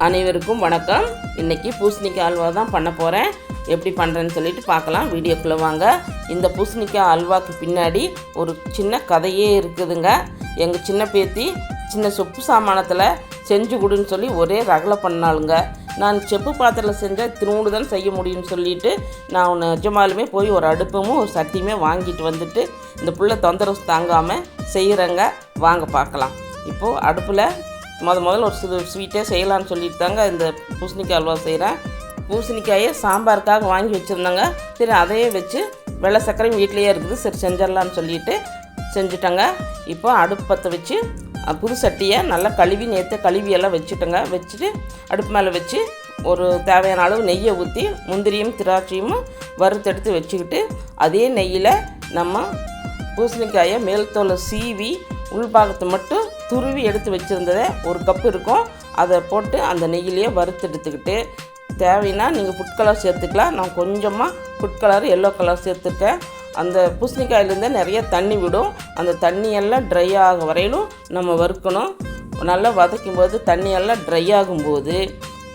அனைவருக்கும் வணக்கம். இன்றைக்கி பூசணிக்காய் அல்வா தான் பண்ண போகிறேன். எப்படி பண்ணுறேன்னு சொல்லிட்டு பார்க்கலாம். வீடியோக்குள்ளே வாங்க. இந்த பூசணிக்காய் அல்வாவுக்கு பின்னாடி ஒரு சின்ன கதையே இருக்குதுங்க. எங்கள் சின்ன பேத்தி சின்ன சொப்பு சாமானத்தில் செஞ்சு கொடுன்னு சொல்லி ஒரே ரகலை பண்ணாளுங்க. நான் செப்பு பாத்திரத்தில் செஞ்சால் திரும்ப தான் செய்ய முடியும்னு சொல்லிவிட்டு நான் நிஜமாலுமே போய் ஒரு அடுப்பும் ஒரு சட்டியுமே வாங்கிட்டு வந்துட்டு இந்த புள்ள தொந்தரவு தாங்காமல் செய்கிறேங்க. வாங்க பார்க்கலாம். இப்போது அடுப்பில் முதல்ல ஒரு ஸ்வீட்டே செய்யலான்னு சொல்லிட்டு தாங்க இந்த பூசணிக்காய் அல்வா செய்கிறேன். பூசணிக்காயை சாம்பாருக்காக வாங்கி வச்சுருந்தாங்க. சரி அதையே வச்சு வெள்ளை சர்க்கரையும் வீட்டிலையே இருக்குது, சரி செஞ்சிடலான்னு சொல்லிட்டு செஞ்சுட்டேங்க. இப்போ அடுப்பு பற்ற வச்சு புது சட்டியை நல்லா கழுவியெல்லாம் வச்சுட்டேங்க. வச்சுட்டு அடுப்பு மேலே வச்சு ஒரு தேவையான அளவு நெய்யை ஊற்றி முந்திரியும் திராட்சையும் வறுத்தெடுத்து வச்சுக்கிட்டு அதே நெய்யில் நம்ம பூசணிக்காயை மேல் தோலை சீவி உள்பாகத்தை மட்டும் துருவி எடுத்து வச்சுருந்ததை ஒரு கப்பு இருக்கும், அதை போட்டு அந்த நெய்யிலேயே வறுத்தெடுத்துக்கிட்டு தேவைன்னா நீங்கள் ஃபுட் கலர் சேர்த்துக்கலாம். நான் கொஞ்சமாக ஃபுட் கலர் எல்லோ கலர் சேர்த்துருக்கேன். அந்த பூசணிக்காயிலேருந்தே நிறைய தண்ணி விடும். அந்த தண்ணியெல்லாம் ட்ரை ஆக வரையிலும் நம்ம வறுக்கணும். நல்லா வதக்கும் போது தண்ணியெல்லாம் ட்ரை ஆகும்போது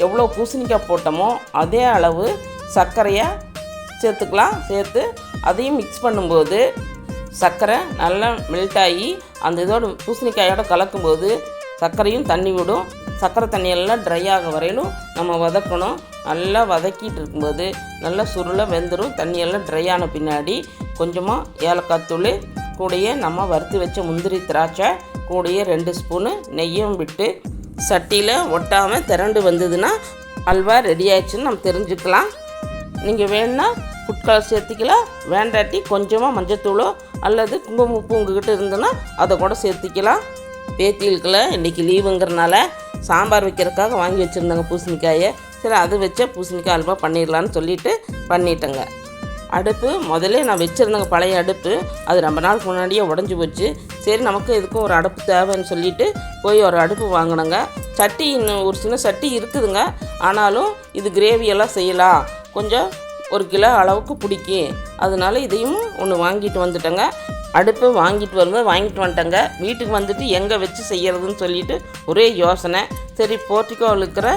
எவ்வளோ பூசணிக்காய் போட்டோமோ அதே அளவு சர்க்கரையை சேர்த்துக்கலாம். சேர்த்து அதையும் மிக்ஸ் பண்ணும்போது சர்க்கரை நல்லா மெல்ட் ஆகி அந்த இதோட பூசணிக்காயோட கலக்கும்போது சர்க்கரையும் தண்ணி விடும். சர்க்கரை தண்ணியெல்லாம் ட்ரை ஆக வரையிலும் நம்ம வதக்கணும். நல்லா வதக்கிட்டு இருக்கும்போது நல்லா சுருளை வெந்துடும். தண்ணியெல்லாம் ட்ரை ஆன பின்னாடி கொஞ்சமாக ஏலக்காய் தூள் கூடையே நம்ம வறுத்து வச்ச முந்திரி திராட்சை கூடையே 2 ஸ்பூனு நெய்யும் விட்டு சட்டியில் ஒட்டாமல் திரண்டு வந்ததுன்னா அல்வா ரெடி ஆயிடுச்சுன்னு நம்ம தெரிஞ்சுக்கலாம். நீங்கள் வேணுன்னா ஃபுட் கலர் சேர்த்திக்கலாம். வேண்டாட்டி கொஞ்சமாக மஞ்சத்தூளோ அல்லது குங்குமம் உப்பு உங்ககிட்ட இருந்ததுன்னா அதை கூட சேர்த்திக்கலாம். பேத்திகளுக்குள்ள இன்றைக்கி லீவுங்கிறனால சாம்பார் வைக்கிறதுக்காக வாங்கி வச்சுருந்தாங்க பூசணிக்காயை. சரி அது வச்ச பூசணிக்காய் அல்வா பண்ணிடலான்னு சொல்லிட்டு பண்ணிட்டேங்க. அடுப்பு முதல்ல நான் வச்சுருந்தேங்க பழைய அடுப்பு, அது ரொம்ப நாளுக்கு முன்னாடியே உடஞ்சி போச்சு. சரி நமக்கு இதுக்கும் ஒரு அடுப்பு தேவைன்னு சொல்லிட்டு போய் ஒரு அடுப்பு வாங்கினேங்க. சட்டி இன்னும் ஒரு சின்ன சட்டி இருக்குதுங்க, ஆனாலும் இது கிரேவியெல்லாம் செய்யலாம், கொஞ்சம் 1 கிலோ அளவுக்கு பிடிக்கும், அதனால இதையும் ஒன்று வாங்கிட்டு வந்துட்டேங்க. அடுப்பு வாங்கிட்டு வந்துட்டேங்க. வீட்டுக்கு வந்துட்டு எங்கே வச்சு செய்கிறதுன்னு சொல்லிட்டு ஒரே யோசனை. சரி போர்ட்டிக்கோவில் இருக்கிற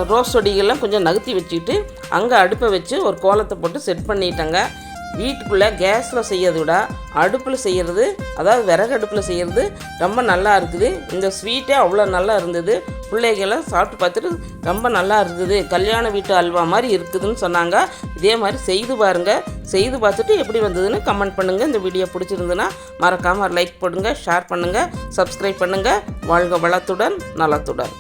ரோஸ் செடிகள்லாம் கொஞ்சம் நகர்த்தி வச்சுக்கிட்டு அங்கே அடுப்பை வச்சு ஒரு கோலத்தை போட்டு செட் பண்ணிட்டேங்க. வீட்டுக்குள்ளே கேஸில் செய்யறதை விட அடுப்பில் செய்கிறது, அதாவது விறகு அடுப்பில் செய்கிறது ரொம்ப நல்லா இருக்குது. இந்த ஸ்வீட்டே அவ்வளோ நல்லா இருந்தது. பிள்ளைகள்லாம் சாப்பிட்டு பார்த்துட்டு ரொம்ப நல்லா இருக்குது, கல்யாண வீட்டு அல்வா மாதிரி இருக்குதுன்னு சொன்னாங்க. இதே மாதிரி செய்து பாருங்கள். செய்து பார்த்துட்டு எப்படி வந்ததுன்னு கமெண்ட் பண்ணுங்கள். இந்த வீடியோ பிடிச்சிருந்துன்னா மறக்காமல் லைக் போடுங்க, ஷேர் பண்ணுங்கள், சப்ஸ்கிரைப் பண்ணுங்கள். வாழ்க வளத்துடன் நலத்துடன்.